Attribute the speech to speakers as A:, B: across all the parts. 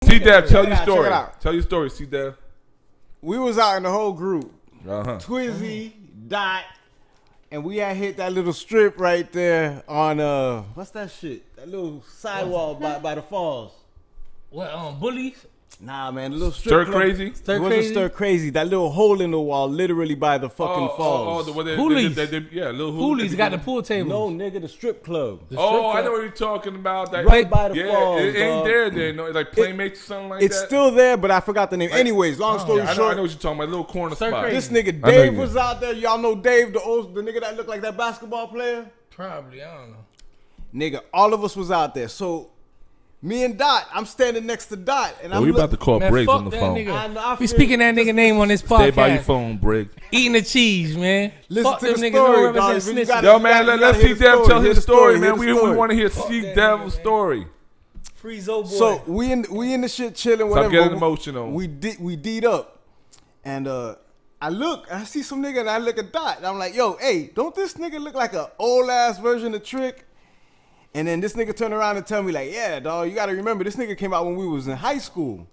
A: C-Dev, tell your story. Tell your story, C-Dev.
B: We was out in the whole group. Twizzy, Dot, and we had hit that little strip right there on what's that shit? That little sidewalk by the falls.
C: What Bullies?
B: Nah, man, the little strip
A: Stir Crazy?
B: It wasn't Stir Crazy. That little hole in the wall, literally by the fucking falls.
C: Hoolies.
A: Yeah, little
C: Hoolies got the pool table.
B: No, nigga, the strip club.
A: I know what you're talking about. That,
B: right by the falls.
A: It ain't there. No, like Playmates or something like that.
B: It's still there, but I forgot the name. Like, anyways, long story short.
A: I know what you're talking about. Little corner spot.
B: This nigga Dave was out there. Y'all know Dave, the nigga that looked like that basketball player?
C: Probably, I don't know.
B: Nigga, all of us was out there. So me and Dot, I'm standing next to Dot, and
A: we about to call Briggs on the phone.
C: We speaking that nigga name on this podcast.
A: Stay by your phone, Briggs.
C: Eating the cheese, man.
B: Listen to the story, dog.
A: Yo, man, let's see Dev tell his story, man. We want to hear see Dev's story.
C: Free-zo boy.
B: So we in the shit chilling, whatever.
A: Stop getting emotional.
B: We D'd up, and I see some nigga, and I look at Dot, and I'm like, yo, hey, don't this nigga look like an old ass version of Trick? And then this nigga turned around and tell me like, yeah, dog, you gotta remember this nigga came out when we was in high school.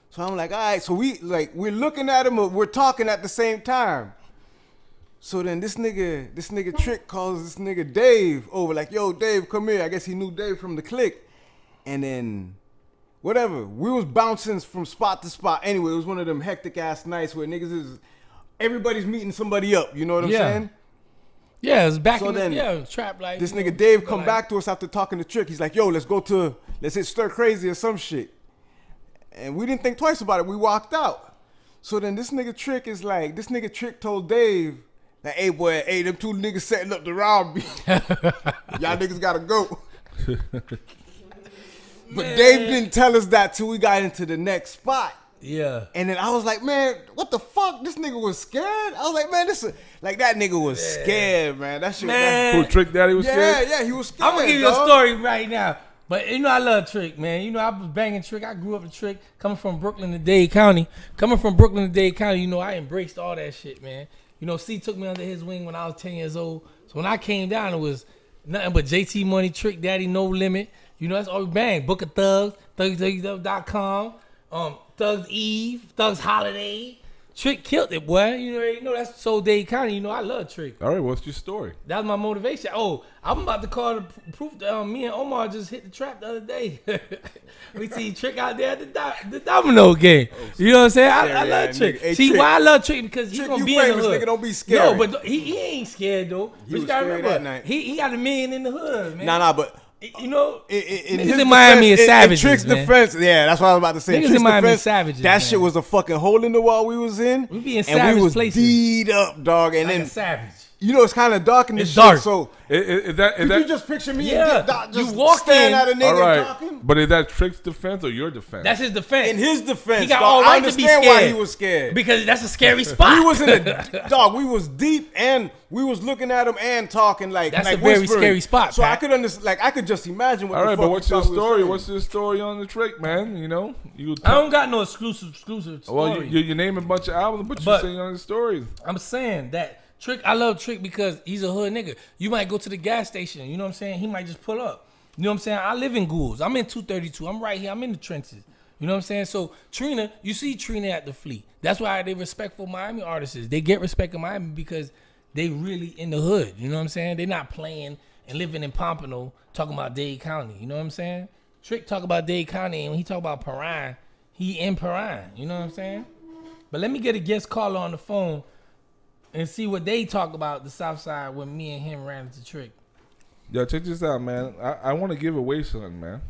B: So I'm like, all right, so we're looking at him, we're talking at the same time. So then this nigga Trick calls this nigga Dave over, like, yo, Dave, come here. I guess he knew Dave from the clique. And then whatever, we was bouncing from spot to spot. Anyway, it was one of them hectic ass nights where everybody's meeting somebody up. You know what I'm saying?
C: Yeah, it's back in the trap life.
B: This nigga Dave come back to us after talking to Trick. He's like, yo, let's hit Stir Crazy or some shit. And we didn't think twice about it. We walked out. So then this nigga Trick told Dave, like, hey boy, them two niggas setting up to rob me. Y'all niggas gotta go. But Dave didn't tell us that till we got into the next spot.
C: Yeah.
B: And then I was like, man, what the fuck? This nigga was scared? I was like, man, that nigga was scared, man. That shit.
A: Who Trick Daddy was scared?
B: Yeah, he was scared.
C: I'm gonna give you a story right now. But you know I love Trick, man. You know I was banging Trick. I grew up with Trick, coming from Brooklyn to Dade County. You know I embraced all that shit, man. You know, C took me under his wing when I was 10 years old. So when I came down, it was nothing but JT Money, Trick Daddy, No Limit. You know, that's all we banged. Book of Thugs, thugs.com. Thugs Eve, Thugs Holiday. Trick killed it, boy. You know that's so Dade County. You know I love Trick.
A: All right, what's your story?
C: That was my motivation. Oh, I'm about to call the proof that me and Omar just hit the trap the other day. We see Trick out there at the domino game. You know what I'm saying? I love Trick.
B: Hey,
C: see
B: Trick,
C: why I love Trick? Because he's
B: Trick,
C: gonna
B: you
C: be
B: famous,
C: in the hood.
B: Nigga, don't be scared.
C: No, but he ain't scared though.
B: He was scared that night.
C: He got $1 million in the hood, man.
B: Nah, but.
C: You know,
B: niggas
C: in Miami is savages,
B: in Trick's defense, yeah, that's what I was about to say.
C: Niggas in Miami is savages,
B: that shit was a fucking hole in the wall we was in.
C: We be in savage places.
B: And we was D'd up, dog. And
C: like
B: then
C: a savage.
B: You know, it's kind of dark in the shit.
C: Dark.
B: So
A: is that
B: you just picture me
C: and
B: just
C: you walk
B: stand
C: in,
B: at a nigga talking?
A: But is that Trick's defense or your defense?
C: That's his defense.
B: In his defense,
C: he got all right to be scared.
B: Why he was scared.
C: Because that's a scary spot.
B: We was in a dog. We was deep and we was looking at him and talking like
C: that's
B: like
C: a very
B: whispering.
C: scary spot.
B: So
C: Pat.
B: I could understand. Like I could just imagine what.
A: All right,
B: the fuck
A: but what's your story?
B: What's
A: your story on the Trick, man? You know,
C: I don't got no exclusive story.
A: Well, you name a bunch of albums, but you're saying on the stories.
C: I'm saying that. Trick, I love Trick because he's a hood nigga. You might go to the gas station, you know what I'm saying? He might just pull up. You know what I'm saying? I live in Goulds. I'm in 232. I'm right here. I'm in the trenches. You know what I'm saying? So Trina, you see Trina at the Fleet. That's why they respectful Miami artists. They get respect in Miami because they really in the hood. You know what I'm saying? They're not playing and living in Pompano talking about Dade County. You know what I'm saying? Trick talk about Dade County, and when he talk about Perrine, he in Perrine. You know what I'm saying? But let me get a guest caller on the phone and see what they talk about the South Side when me and him ran into Trick.
A: Yo, check this out, man. I want to give away something, man.